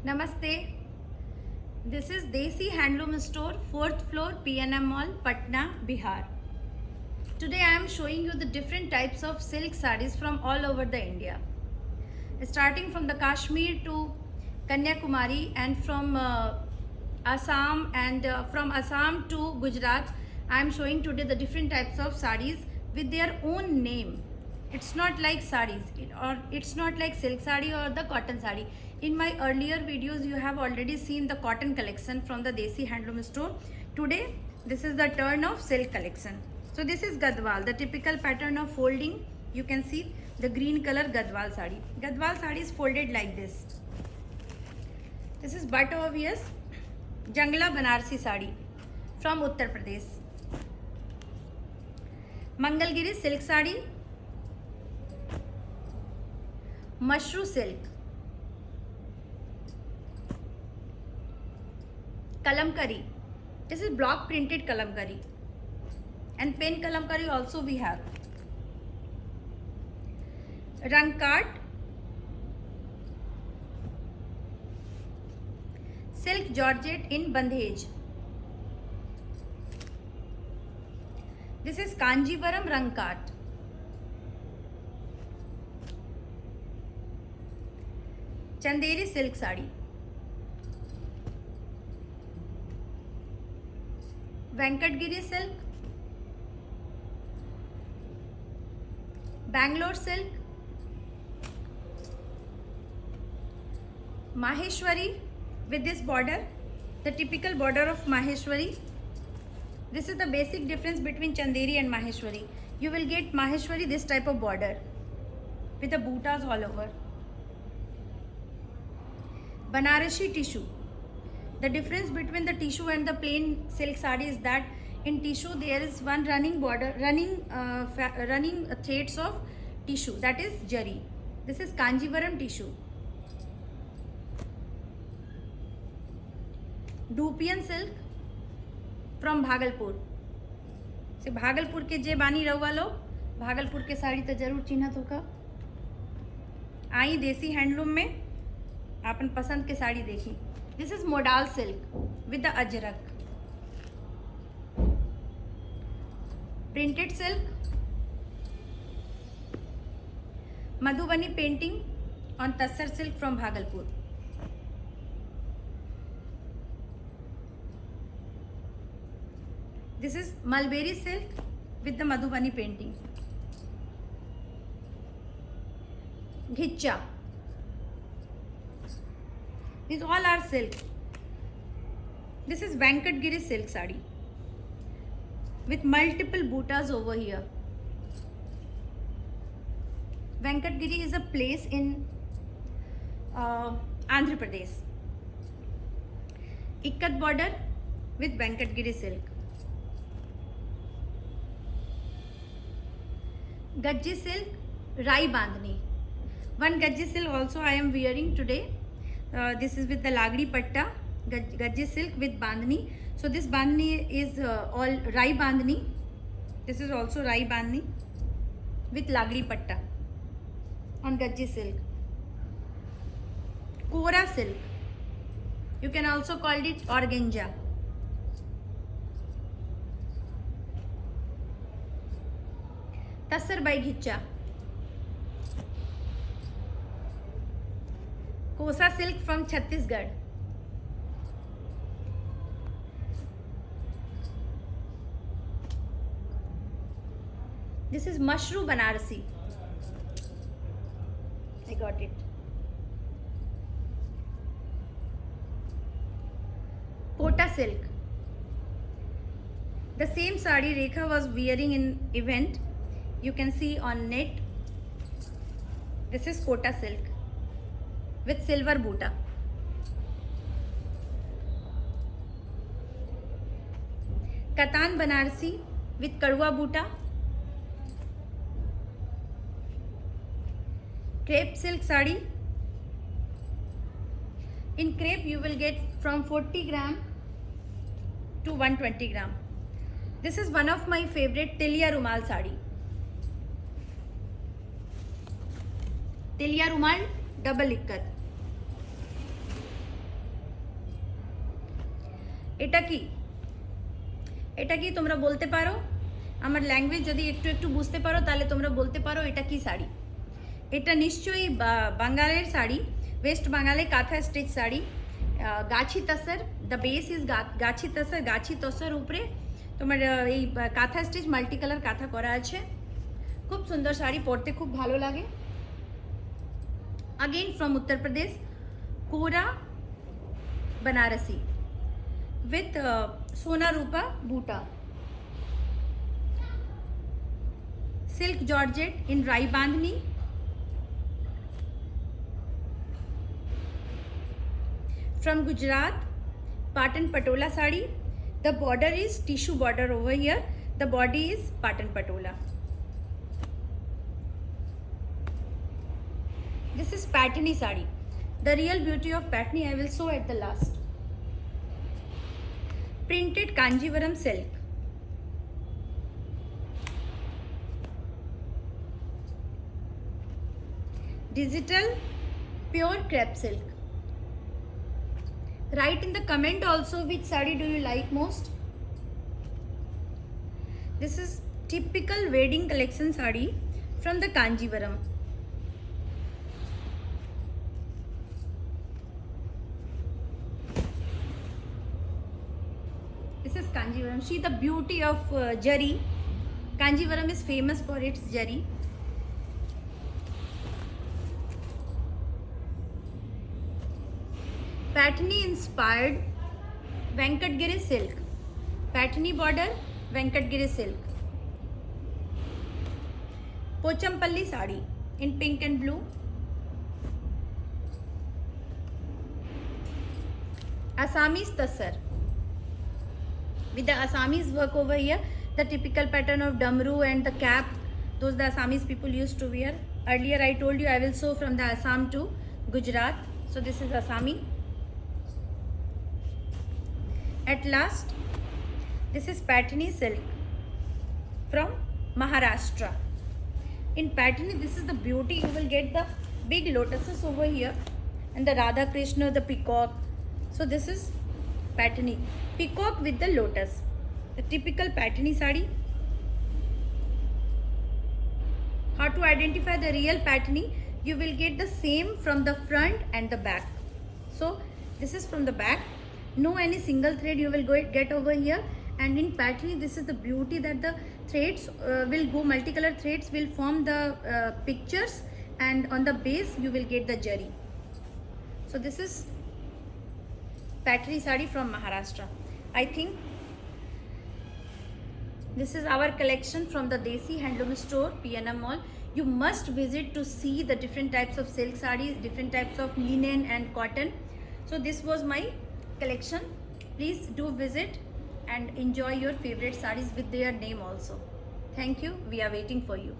Namaste. This is Desi Handloom Store, 4th floor, PNM Mall, Patna, Bihar. Today I am showing you the different types of silk sarees from all over the India. Starting from the Kashmir to Kanyakumari and from Assam and from Assam to Gujarat, I am showing today the different types of sarees with their own name. It's not like sarees or it's not like silk saree or the cotton saree. In my earlier videos you have already seen the cotton collection from the Desi Handloom Store. Today this is the turn of silk collection. So this is Gadwal, the typical pattern of folding. You can see the green color Gadwal saree. Gadwal saree is folded like this. This is but obvious Jangla Banarsi saree from Uttar Pradesh. Mangalgiri silk saree, Mushru silk, Kalamkari. This is block printed Kalamkari, and pen Kalamkari also we have. Rangkat, silk georgette in Bandhej. This is Kanjivaram Rangkat. Chanderi silk saree. Venkatgiri silk. Bangalore silk. Maheshwari with this border, the typical border of Maheshwari. This is the basic difference between Chanderi and Maheshwari. You will get Maheshwari this type of border with the bootas all over. Banarasi tissue. The difference between the tissue and the plain silk saree is that in tissue there is one running border, running threads of tissue, that is jari. This is Kanjivaram tissue. Dupian silk from Bhagalpur. से भागलपुर के जे बानी रहुआ लो, भागलपुर के साड़ी तो जरूर चिन्हत होगा. आई देसी हैंडलूम में आपन पसंद के साड़ी देखी. This is modal silk with the Ajrakh. Printed silk, Madhubani painting on tussar silk from Bhagalpur. This is Mulberry silk with the Madhubani painting. Ghicha. These all are silk. This is Venkatgiri silk saree with multiple bootas over here. Venkatgiri is a place in Andhra Pradesh. Ikat border with Venkatgiri silk. Gajji silk, Rai Bandhani. One Gajji silk also I am wearing today. This is with the Lagdi Patta, Gajji silk with Bandhani. So this Bandhani is all Rai Bandhani. This is also Rai Bandhani with Lagdi Patta on Gajji silk. Kora silk. You can also call it organza. Tassar by Ghicha. Kosa silk from Chhattisgarh. This is Mushru Banarasi. I got it. Kota silk. The same sari Rekha was wearing in event. You can see on net. This is Kota silk with silver boota. Katan Banarsi with Kadua boota. Crepe silk sari. In crepe you will get from 40 gram to 120 gram. This is one of my favorite Tilia Rumal sari. तिलिया रुमाल double ikat. এটা কি তোমরা বলতে পারো? আমার language যদি একটু একটু বুঝতে পারো তাহলে তোমরা বলতে পারো এটা কি শাড়ি। এটা নিশ্চয়ই বাঙালের শাড়ি, ওয়েস্ট বাঙালে কাঁথা stitch sari. Gachhi tussar, the base is গাছি তসর। গাছি তসর উপরে তোমার এই কাঁথা স্টিচ মাল্টি কালার কাঁথা করা আছে। খুব সুন্দর শাড়ি, পরতে খুব ভালো লাগে। Again from Uttar Pradesh, Kora Banarasi with Sona Rupa Buta, silk georgette in rai bandhni, from Gujarat, Patan Patola sari. The border is tissue border over here, the body is Patan Patola. This is Patni sari. The real beauty of Patni I will show at the last. Printed Kanjivaram silk. Digital pure crepe silk. Write in the comment also which sari do you like most. This is typical wedding collection sari from the Kanjivaram. This is Kanjivaram. See the beauty of Jari. Kanjivaram is famous for its Jari. Patni inspired Venkatgiri silk. Patni border, Venkatgiri silk. Pochampalli sari in pink and blue. Assamese Tassar. With the Assamese work over here, the typical pattern of damru and the cap, those the Assamese people used to wear. Earlier I told you I will show from the Assam to Gujarat. So this is Assami. At last, this is Patni silk from Maharashtra. In Patni, this is the beauty. You will get the big lotuses over here and the Radha Krishna, the peacock. So this is Patni, peacock with the lotus, the typical Patni sari. How to identify the real Patni? You will get the same from the front and the back. So this is from the back, no any single thread you will get over here. And in Patni, this is the beauty that the threads will go, multicolor threads will form the pictures, and on the base you will get the jari. So this is Patni sari from Maharashtra. I think this is our collection from the Desi Handloom Store, PNM Mall. You must visit to see the different types of silk sarees, different types of linen and cotton. So this was my collection. Please do visit and enjoy your favorite sarees with their name also. Thank you. We are waiting for you.